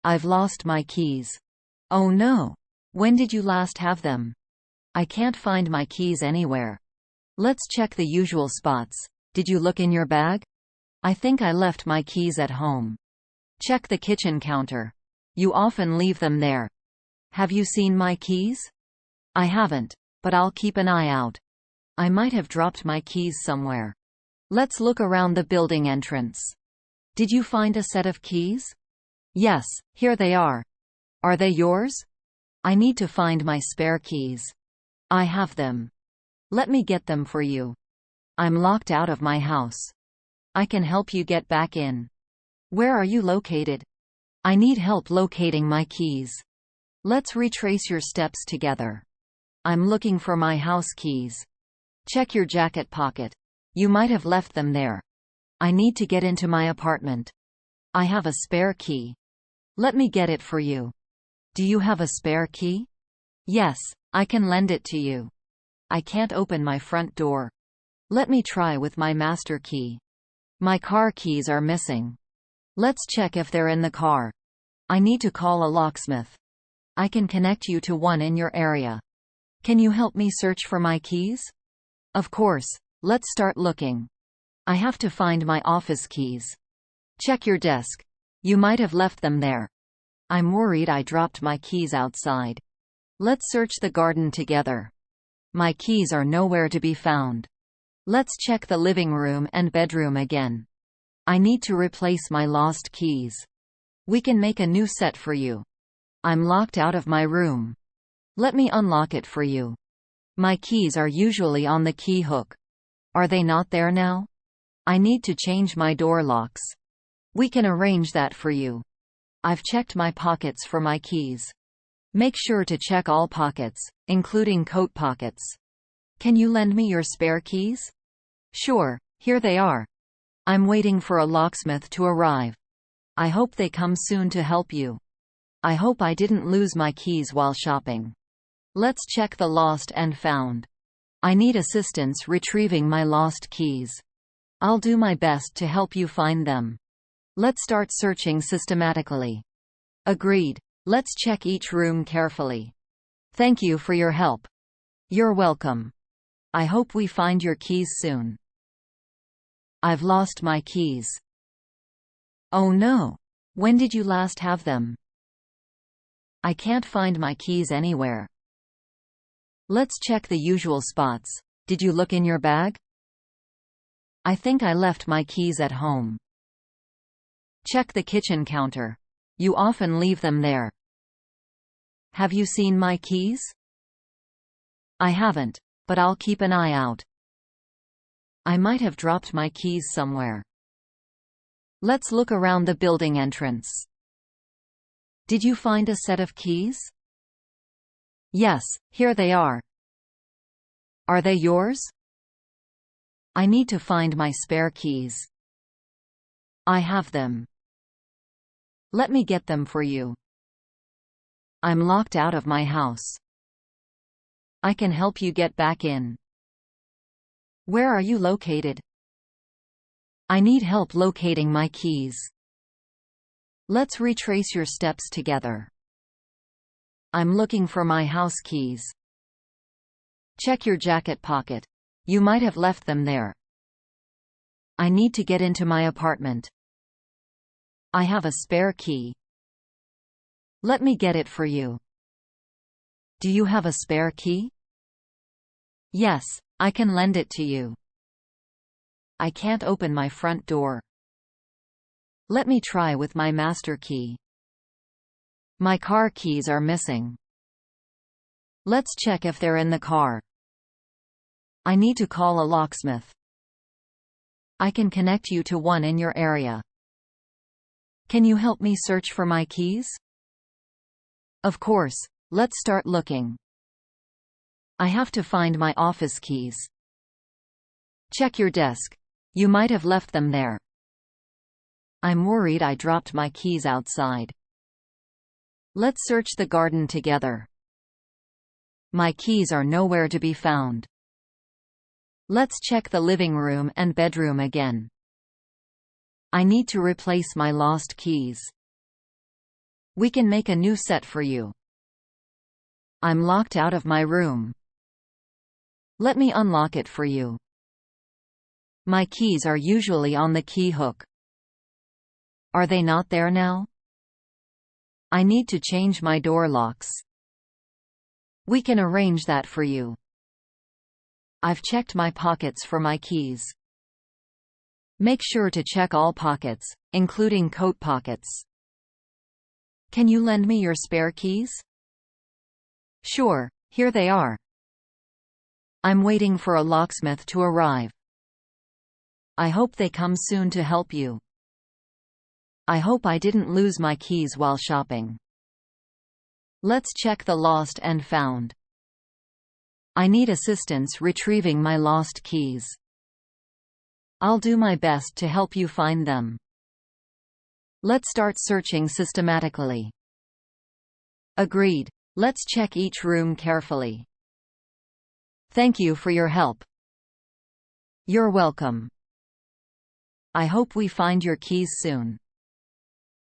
I've lost my keys. Oh no! When did you last have them? I can't find my keys anywhere. Let's check the usual spots. Did you look in your bag? I think I left my keys at home. Check the kitchen counter. You often leave them there. Have you seen my keys? I haven't, but I'll keep an eye out. I might have dropped my keys somewhere. Let's look around the building entrance. Did you find a set of keys? Yes, here they are. Are they yours? I need to find my spare keys. I have them. Let me get them for you. I'm locked out of my house. I can help you get back in. Where are you located? I need help locating my keys. Let's retrace your steps together. I'm looking for my house keys. Check your jacket pocket. You might have left them there. I need to get into my apartment. I have a spare key. Let me get it for you. Do you have a spare key? Yes, I can lend it to you. I can't open my front door. Let me try with my master key. My car keys are missing. Let's check if they're in the car. I need to call a locksmith. I can connect you to one in your area. Can you help me search for my keys? Of course, let's start looking. I have to find my office keys. Check your desk. You might have left them there. I'm worried I dropped my keys outside. Let's search the garden together. My keys are nowhere to be found. Let's check the living room and bedroom again. I need to replace my lost keys. We can make a new set for you. I'm locked out of my room. Let me unlock it for you. My keys are usually on the key hook. Are they not there now? I need to change my door locks. We can arrange that for you. I've checked my pockets for my keys. Make sure to check all pockets, including coat pockets. Can you lend me your spare keys? Sure, here they are. I'm waiting for a locksmith to arrive. I hope they come soon to help you. I hope I didn't lose my keys while shopping. Let's check the lost and found. I need assistance retrieving my lost keys. I'll do my best to help you find them. Let's start searching systematically. Agreed. Let's check each room carefully. Thank you for your help. You're welcome. I hope we find your keys soon. I've lost my keys. Oh no! When did you last have them? I can't find my keys anywhere. Let's check the usual spots. Did you look in your bag? I think I left my keys at home. Check the kitchen counter. You often leave them there. Have you seen my keys? I haven't, but I'll keep an eye out. I might have dropped my keys somewhere. Let's look around the building entrance. Did you find a set of keys? Yes, here they are. Are they yours? I need to find my spare keys. I have them. Let me get them for you. I'm locked out of my house. I can help you get back in. Where are you located? I need help locating my keys. Let's retrace your steps together. I'm looking for my house keys. Check your jacket pocket. You might have left them there. I need to get into my apartment. I have a spare key. Let me get it for you. Do you have a spare key? Yes, I can lend it to you. I can't open my front door. Let me try with my master key. My car keys are missing. Let's check if they're in the car. I need to call a locksmith. I can connect you to one in your area. Can you help me search for my keys? Of course, let's start looking. I have to find my office keys. Check your desk. You might have left them there. I'm worried I dropped my keys outside. Let's search the garden together. My keys are nowhere to be found. Let's check the living room and bedroom again. I need to replace my lost keys. We can make a new set for you. I'm locked out of my room. Let me unlock it for you. My keys are usually on the key hook. Are they not there now? I need to change my door locks. We can arrange that for you. I've checked my pockets for my keys. Make sure to check all pockets, including coat pockets. Can you lend me your spare keys? Sure, here they are. I'm waiting for a locksmith to arrive. I hope they come soon to help you. I hope I didn't lose my keys while shopping. Let's check the lost and found. I need assistance retrieving my lost keys. I'll do my best to help you find them. Let's start searching systematically. Agreed. Let's check each room carefully. Thank you for your help. You're welcome. I hope we find your keys soon.